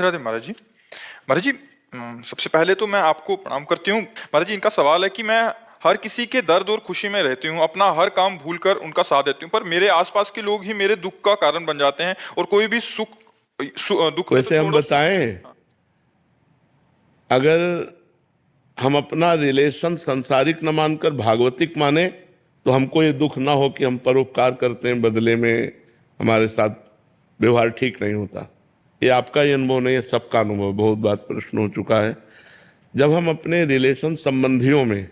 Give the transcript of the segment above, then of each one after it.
राधे महाराज जी। महाराज जी, सबसे पहले तो मैं आपको प्रणाम करती हूँ। महाराज जी, इनका सवाल है कि मैं हर किसी के दर्द और खुशी में रहती हूँ, अपना हर काम भूलकर उनका साथ देती हूँ, पर मेरे आसपास के लोग ही मेरे दुख का कारण बन जाते हैं। और कोई भी दुख में तो वैसे हम छोड़ो बताएं, अगर हम अपना रिलेशन संसारिक न मानकर भागवतिक माने तो हमको ये दुख ना हो कि हम परोपकार करते हैं, बदले में हमारे साथ व्यवहार ठीक नहीं होता। ये आपका ही अनुभव नहीं है, सबका अनुभव, बहुत बार प्रश्न हो चुका है। जब हम अपने रिलेशन संबंधियों में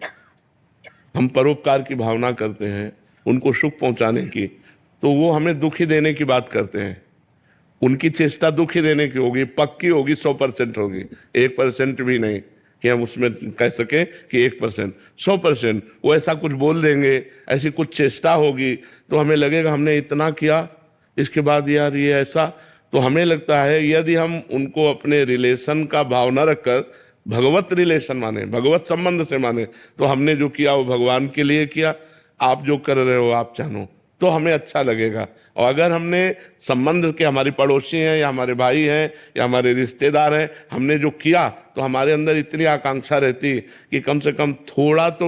हम परोपकार की भावना करते हैं, उनको सुख पहुंचाने की, तो वो हमें दुख ही देने की बात करते हैं। उनकी चेष्टा दुख ही देने की होगी, पक्की होगी, 100% होगी, 1% भी नहीं कि हम उसमें कह सकें कि 1%, 100%। वो ऐसा कुछ बोल देंगे, ऐसी कुछ चेष्टा होगी तो हमें लगेगा हमने इतना किया, इसके बाद यार ये ऐसा। तो हमें लगता है यदि हम उनको अपने रिलेशन का भाव न रखकर भगवत रिलेशन माने, भगवत संबंध से माने, तो हमने जो किया वो भगवान के लिए किया, आप जो कर रहे हो आप जानो, तो हमें अच्छा लगेगा। और अगर हमने संबंध के, हमारे पड़ोसी हैं या हमारे भाई हैं या हमारे रिश्तेदार हैं, हमने जो किया तो हमारे अंदर इतनी आकांक्षा रहती कि कम से कम थोड़ा तो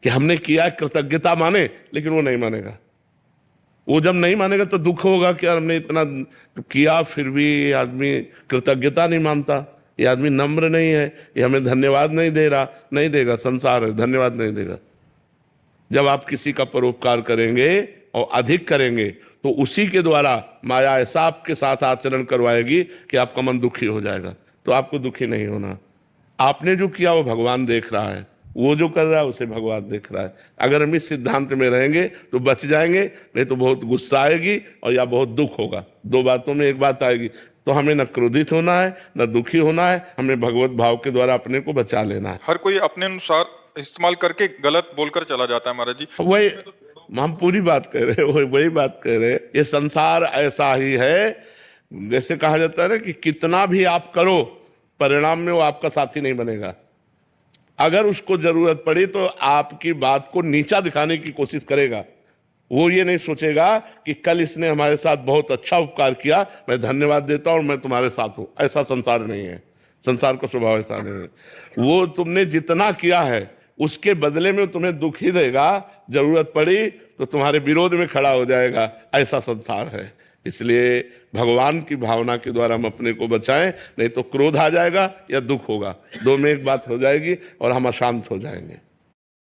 कि हमने किया, कृतज्ञता माने। लेकिन वो नहीं मानेगा। वो जब नहीं मानेगा तो दुख होगा कि हमने इतना किया फिर भी आदमी कृतज्ञता नहीं मानता, ये आदमी नम्र नहीं है, ये हमें धन्यवाद नहीं दे रहा। नहीं देगा, संसार है, धन्यवाद नहीं देगा। जब आप किसी का परोपकार करेंगे और अधिक करेंगे तो उसी के द्वारा माया ऐसा आपके साथ आचरण करवाएगी कि आपका मन दुखी हो जाएगा। तो आपको दुखी नहीं होना। आपने जो किया वो भगवान देख रहा है, वो जो कर रहा है उसे भगवान देख रहा है। अगर हम इस सिद्धांत में रहेंगे तो बच जाएंगे, नहीं तो बहुत गुस्सा आएगी और या बहुत दुख होगा। दो बातों में एक बात आएगी। तो हमें न क्रोधित होना है न दुखी होना है, हमें भगवत भाव के द्वारा अपने को बचा लेना है। हर कोई अपने अनुसार इस्तेमाल करके गलत बोलकर चला जाता है महाराज जी। वही हम पूरी बात कर रहे हैं, वही बात कर रहे हैं। ये संसार ऐसा ही है, जैसे कहा जाता है ना कि कितना भी आप करो, परिणाम में वो आपका साथी नहीं बनेगा। अगर उसको जरूरत पड़ी तो आपकी बात को नीचा दिखाने की कोशिश करेगा। वो ये नहीं सोचेगा कि कल इसने हमारे साथ बहुत अच्छा उपकार किया, मैं धन्यवाद देता हूं और मैं तुम्हारे साथ हूं। ऐसा संसार नहीं है, संसार का स्वभाव ऐसा नहीं है। वो तुमने जितना किया है उसके बदले में तुम्हें दुख ही देगा, जरूरत पड़ी तो तुम्हारे विरोध में खड़ा हो जाएगा। ऐसा संसार है। इसलिए भगवान की भावना के द्वारा हम अपने को बचाएं, नहीं तो क्रोध आ जाएगा या दुख होगा, दो में एक बात हो जाएगी और हम अशांत हो जाएंगे।